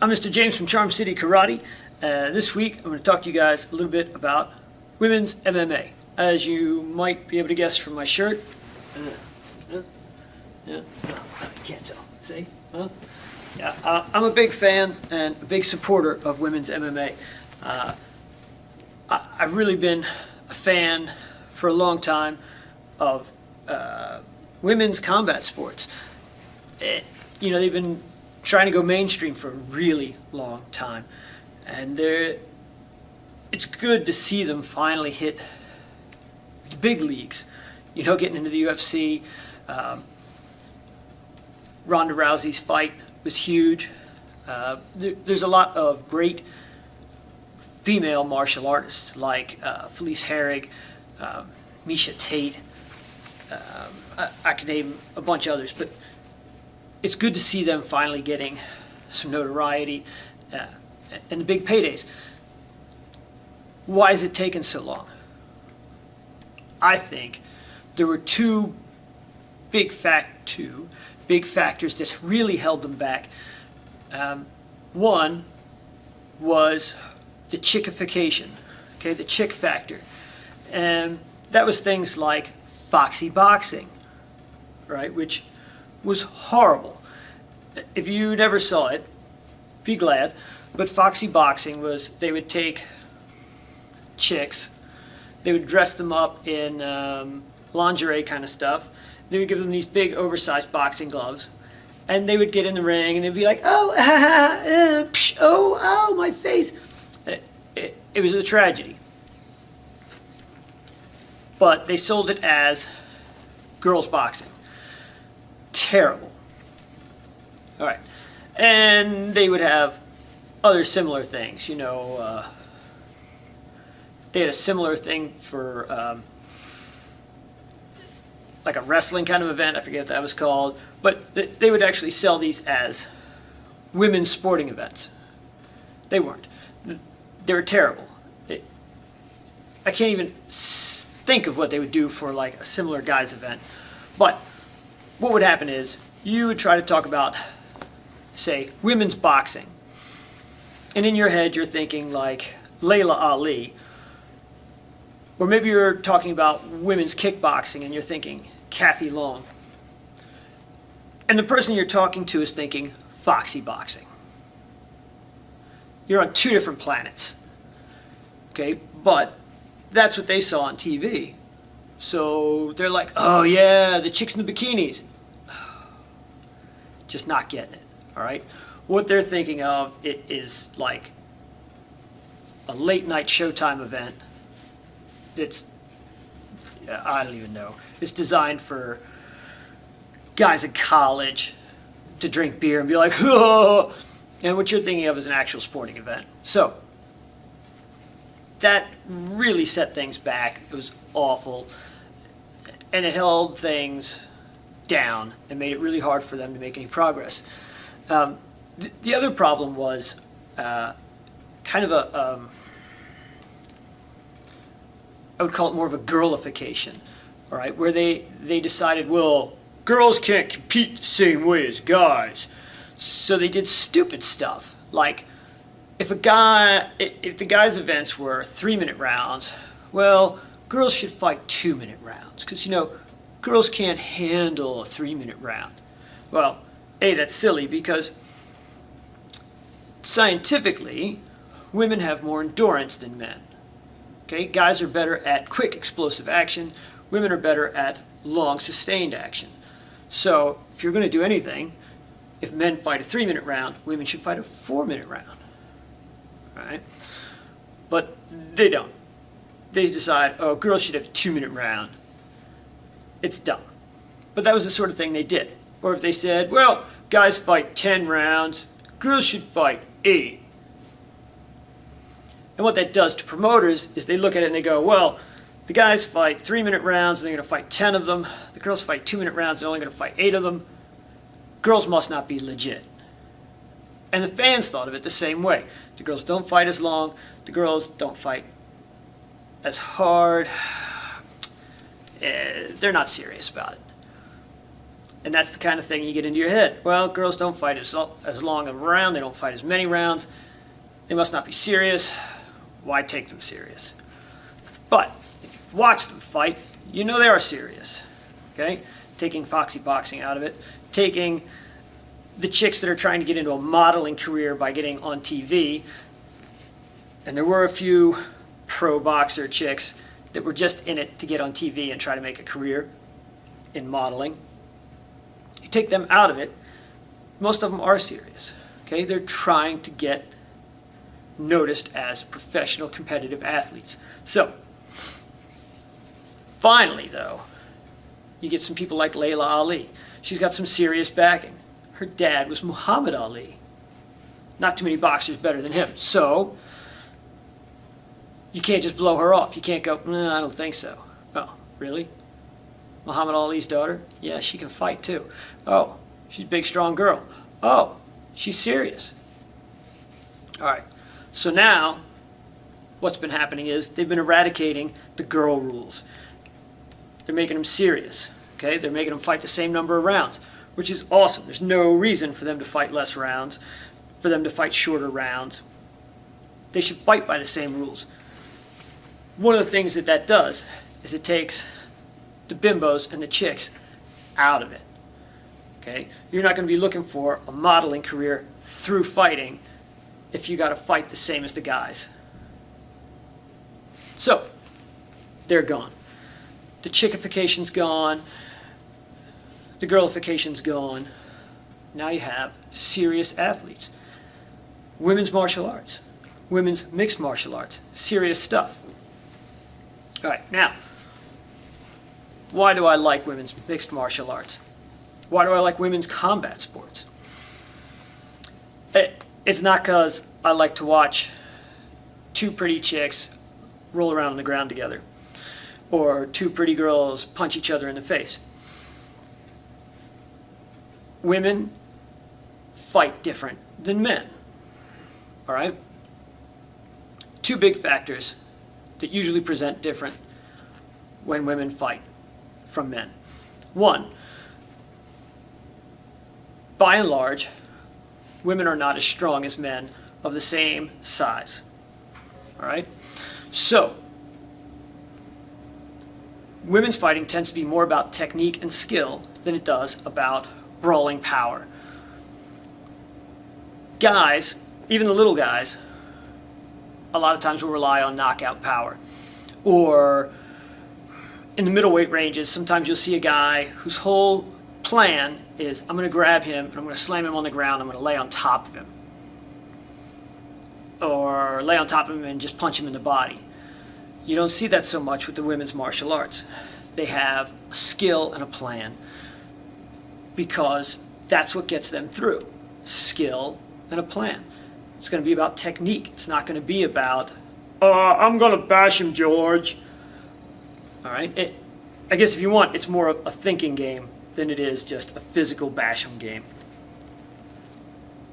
I'm Mr. James from Charm City Karate. This week I'm going to talk to you guys a little bit about women's MMA. As you might be able to guess from my shirt, yeah, no, I can't tell. See? Huh? Yeah, I'm a big fan and a big supporter of women's MMA. I've really been a fan for a long time of women's combat sports. They've been trying to go mainstream for a really long time, and it's good to see them finally hit the big leagues. Getting into the UFC. Ronda Rousey's fight was huge. There's a lot of great female martial artists like Felice Herrig, Misha Tate. I could name a bunch of others, but it's good to see them finally getting some notoriety and the big paydays. Why is it taking so long? I think there were two big factors that really held them back. One was the chickification, the chick factor. And that was things like Foxy boxing, right, which was horrible. If you never saw it, be glad. But Foxy boxing was, they would take chicks, they would dress them up in lingerie kind of stuff. They would give them these big oversized boxing gloves, and they would get in the ring and they'd be like, oh, my face. It was a tragedy. But they sold it as girls boxing. Terrible. All right. And they would have other similar things, they had a similar thing for like a wrestling kind of event. I forget what that was called. But they would actually sell these as women's sporting events. They weren't. They were terrible. I can't even think of what they would do for like a similar guys event. But what would happen is you would try to talk about, say, women's boxing. And in your head you're thinking like Layla Ali. Or maybe you're talking about women's kickboxing and you're thinking Kathy Long. And the person you're talking to is thinking Foxy boxing. You're on two different planets. Okay, but that's what they saw on TV. So they're like, oh yeah, the chicks in the bikinis. Just not getting it, all right? What they're thinking of is like a late night Showtime event that's, I don't even know. It's designed for guys in college to drink beer and be like, oh, and what you're thinking of is an actual sporting event. So that really set things back. It was awful, and it held things down and made it really hard for them to make any progress. The other problem was kind of I would call it more of a girlification, all right, where they decided, well, girls can't compete the same way as guys. So they did stupid stuff, like if the guys' events were 3-minute rounds, well, girls should fight 2-minute rounds, because, girls can't handle a 3-minute round. Well, that's silly, because scientifically, women have more endurance than men. Okay, guys are better at quick explosive action. Women are better at long sustained action. So if you're going to do anything, if men fight a 3-minute round, women should fight a 4-minute round. All right? But they don't. They decide, oh, girls should have a 2-minute round. It's dumb. But that was the sort of thing they did. Or if they said, well, guys fight 10 rounds, girls should fight 8. And what that does to promoters is they look at it and they go, well, the guys fight 3-minute rounds and they're going to fight 10 of them. The girls fight 2-minute rounds, they're only going to fight 8 of them. Girls must not be legit. And the fans thought of it the same way. The girls don't fight as long. The girls don't fight as hard. They're not serious about it. And that's the kind of thing you get into your head. Well, girls don't fight as long a round. They don't fight as many rounds. They must not be serious. Why take them serious? But if you've watched them fight, you know they are serious. Okay? Taking Foxy boxing out of it, taking the chicks that are trying to get into a modeling career by getting on TV, and there were a few pro boxer chicks that were just in it to get on TV and try to make a career in modeling. You take them out of it, most of them are serious. Okay? They're trying to get noticed as professional competitive athletes. So, finally though, you get some people like Layla Ali. She's got some serious backing. Her dad was Muhammad Ali. Not too many boxers better than him. So, you can't just blow her off. You can't go, I don't think so. Oh, really? Muhammad Ali's daughter? Yeah, she can fight too. Oh, she's a big, strong girl. Oh, she's serious. All right. So now, what's been happening is they've been eradicating the girl rules. They're making them serious. Okay? They're making them fight the same number of rounds, which is awesome. There's no reason for them to fight less rounds, for them to fight shorter rounds. They should fight by the same rules. One of the things that does is it takes the bimbos and the chicks out of it. Okay? You're not going to be looking for a modeling career through fighting if you got to fight the same as the guys. So, they're gone. The chickification's gone. The girlification's gone. Now you have serious athletes. Women's martial arts. Women's mixed martial arts. Serious stuff. All right, now, why do I like women's mixed martial arts? Why do I like women's combat sports? It's not because I like to watch two pretty chicks roll around on the ground together, or two pretty girls punch each other in the face. Women fight different than men. All right? Two big factors that usually present different when women fight from men. One, by and large, women are not as strong as men of the same size. All right? So, women's fighting tends to be more about technique and skill than it does about brawling power. Guys, even the little guys, a lot of times will rely on knockout power. Or in the middleweight ranges, sometimes you'll see a guy whose whole plan is, I'm going to grab him and I'm going to slam him on the ground, I'm going to lay on top of him. Or lay on top of him and just punch him in the body. You don't see that so much with the women's martial arts. They have a skill and a plan because that's what gets them through. Skill and a plan. It's going to be about technique. It's not going to be about, I'm going to bash him, George. All right? I guess if you want, it's more of a thinking game than it is just a physical bash him game.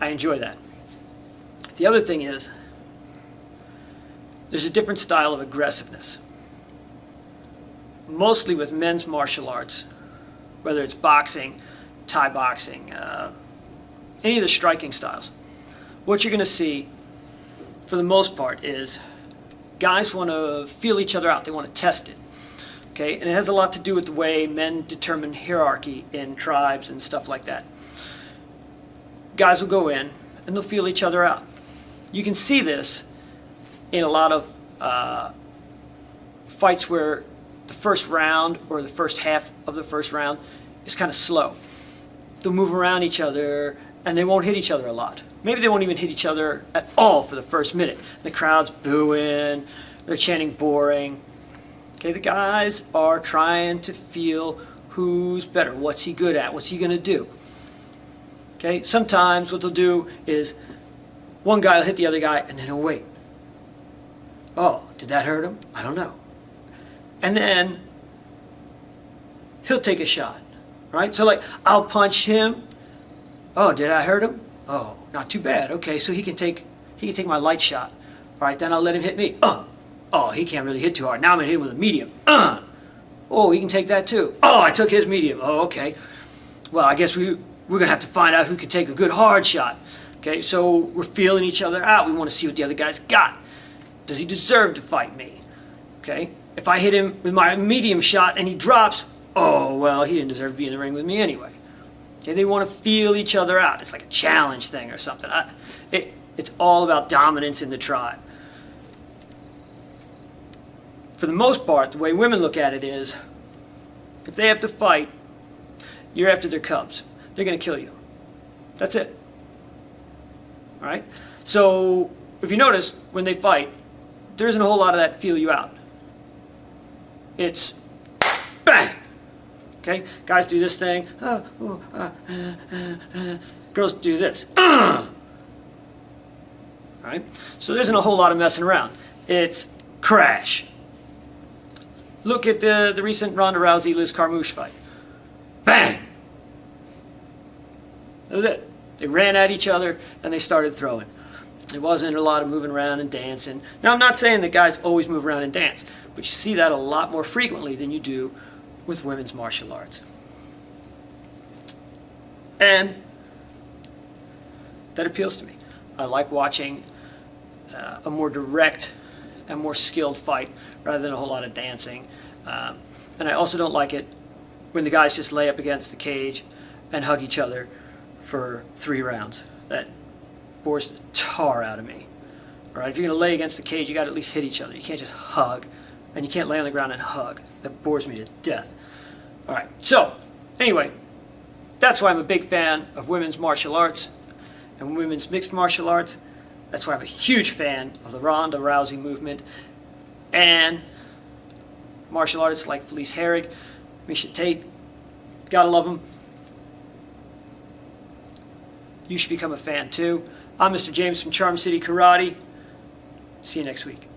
I enjoy that. The other thing is, there's a different style of aggressiveness. Mostly with men's martial arts, whether it's boxing, Thai boxing, any of the striking styles. What you're going to see, for the most part, is guys want to feel each other out. They want to test it. Okay? And it has a lot to do with the way men determine hierarchy in tribes and stuff like that. Guys will go in and they'll feel each other out. You can see this in a lot of fights where the first round or the first half of the first round is kind of slow. They'll move around each other and they won't hit each other a lot. Maybe they won't even hit each other at all for the first minute. The crowd's booing, they're chanting boring. Okay, the guys are trying to feel who's better, what's he good at, what's he going to do. Okay, sometimes what they'll do is one guy will hit the other guy and then he'll wait. Oh, did that hurt him? I don't know. And then he'll take a shot, right? So like, I'll punch him. Oh, did I hurt him? Oh, not too bad. Okay, so he can take my light shot. All right, then I'll let him hit me. Oh, he can't really hit too hard. Now I'm gonna hit him with a medium. Oh, he can take that too. Oh, I took his medium. Oh, okay. well, I guess we're going to have to find out who can take a good hard shot. Okay, so we're feeling each other out. We want to see what the other guy's got. Does he deserve to fight me? Okay, if I hit him with my medium shot and he drops, oh, well, he didn't deserve to be in the ring with me anyway. Okay, they want to feel each other out. It's like a challenge thing or something. It's all about dominance in the tribe. For the most part, the way women look at it is, if they have to fight, you're after their cubs. They're going to kill you. That's it. All right? So, if you notice, when they fight, there isn't a whole lot of that feel you out. It's bang! Okay? Guys do this thing. Girls do this. All right? So there isn't a whole lot of messing around. It's crash. Look at the recent Ronda Rousey-Liz Carmouche fight. Bang! That was it. They ran at each other and they started throwing. There wasn't a lot of moving around and dancing. Now, I'm not saying that guys always move around and dance, but you see that a lot more frequently than you do with women's martial arts. And that appeals to me. I like watching a more direct and more skilled fight rather than a whole lot of dancing. And I also don't like it when the guys just lay up against the cage and hug each other for 3 rounds. That bores the tar out of me. All right, if you're going to lay against the cage, you got to at least hit each other. You can't just hug, and you can't lay on the ground and hug. That bores me to death. All right, so anyway, that's why I'm a big fan of women's martial arts and women's mixed martial arts. That's why I'm a huge fan of the Ronda Rousey movement and martial artists like Felice Herrig, Misha Tate. Gotta love them. You should become a fan too. I'm Mr. James from Charm City Karate. See you next week.